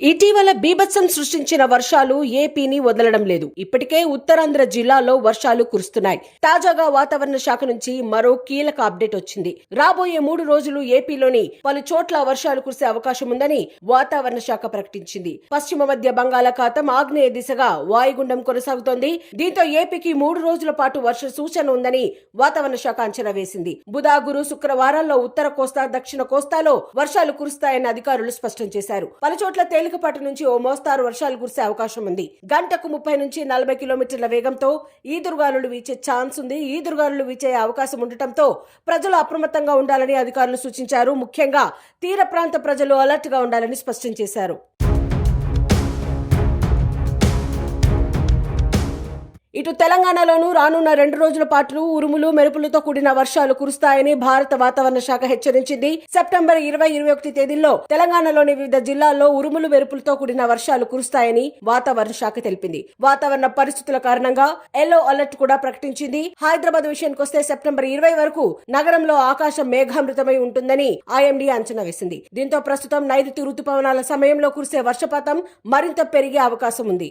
ఇటీవల బీభత్సం సృష్టించిన వర్షాలు ఏపీని వదలడం లేదు. ఇప్పటికే ఉత్తరాంధ్ర జిల్లాల్లో వర్షాలు కురుస్తున్నాయి. తాజాగా వాతావరణ శాఖ నుంచి మరో కీలక అప్డేట్ వచ్చింది. రాబోయే 3 రోజులు ఏపీలోని పలు చోట్ల వర్షాలు కురిసే అవకాశం ఉందని వాతావరణ శాఖ ప్రకటించింది. పశ్చిమ మధ్య బంగాళాఖాతం ఆగ్నేయ దిశగా వాయుగుండం కొనసాగుతోంది. దీంతో ఏపీకి 3 రోజుల పాటు వర్ష సూచన ఉందని వాతావరణ శాఖ అంచనా వేసింది. బుధ, గురు, శుక్రవారాల్లో ఉత్తర కోస్తా, దక్షిణ కోస్తాలో వర్షాలు కురుస్తాయని అధికారులు స్పష్టం చేశారు. పలుచోట్ల తేలికపాటి నుంచి ఓ మోస్తారు వర్షాలు కురిసే అవకాశం ఉంది. గంటకు 30 నుంచి 40 కిలోమీటర్ల వేగంతో ఈదురుగాలులు వీచే ఛాన్స్ ఉంది. ఈదురుగాలులు వీచే అవకాశం ఉండటంతో ప్రజలు అప్రమత్తంగా ఉండాలని అధికారులు సూచించారు. ముఖ్యంగా తీర ప్రాంత ప్రజలు అలర్ట్ గా ఉండాలని స్పష్టం చేశారు. ఇటు తెలంగాణలోనూ రానున్న 2 రోజుల పాటు ఉరుములు మెరుపులతో కూడిన వర్షాలు కురుస్తాయని భారత వాతావరణ శాఖ హెచ్చరించింది. సెప్టెంబర్ 20-21 తేదీల్లో తెలంగాణలోని వివిధ జిల్లాల్లో ఉరుములు మెరుపులతో కూడిన వర్షాలు కురుస్తాయని వాతావరణ శాఖ తెలిపింది. వాతావరణ పరిస్థితుల కారణంగా ఎల్లో అలర్ట్ కూడా ప్రకటించింది. హైదరాబాద్ విషయానికొస్తే సెప్టెంబర్ 20 వరకు నగరంలో ఆకాశం మేఘామృతమై ఉంటుందని ఐఎండీ అంచనా వేసింది. దీంతో ప్రస్తుతం నైరుతి రుతుపవనాల సమయంలో కురిసే వర్షపాతం మరింత పెరిగే అవకాశం ఉంది.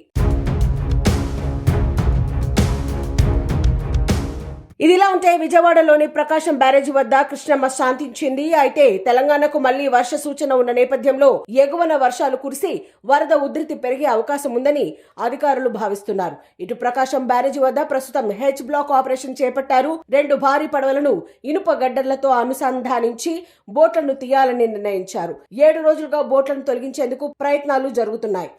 ఇదిలా ఉంటే విజయవాడలోని ప్రకాశం బ్యారేజీ వద్ద కృష్ణమ్మ శాంతించింది. అయితే తెలంగాణకు మళ్లీ వర్ష సూచన ఉన్న నేపథ్యంలో ఎగువన వర్షాలు కురిసి వరద ఉధృతి పెరిగే అవకాశం ఉందని అధికారులు భావిస్తున్నారు. ఇటు ప్రకాశం బ్యారేజీ వద్ద ప్రస్తుతం హెచ్ బ్లాక్ ఆపరేషన్ చేపట్టారు. 2 భారీ పడవలను ఇనుప గడ్డర్లతో అనుసంధానించి బోట్లను తీయాలని నిర్ణయించారు. 7 రోజులుగా బోట్లను తొలగించేందుకు ప్రయత్నాలు జరుగుతున్నాయి.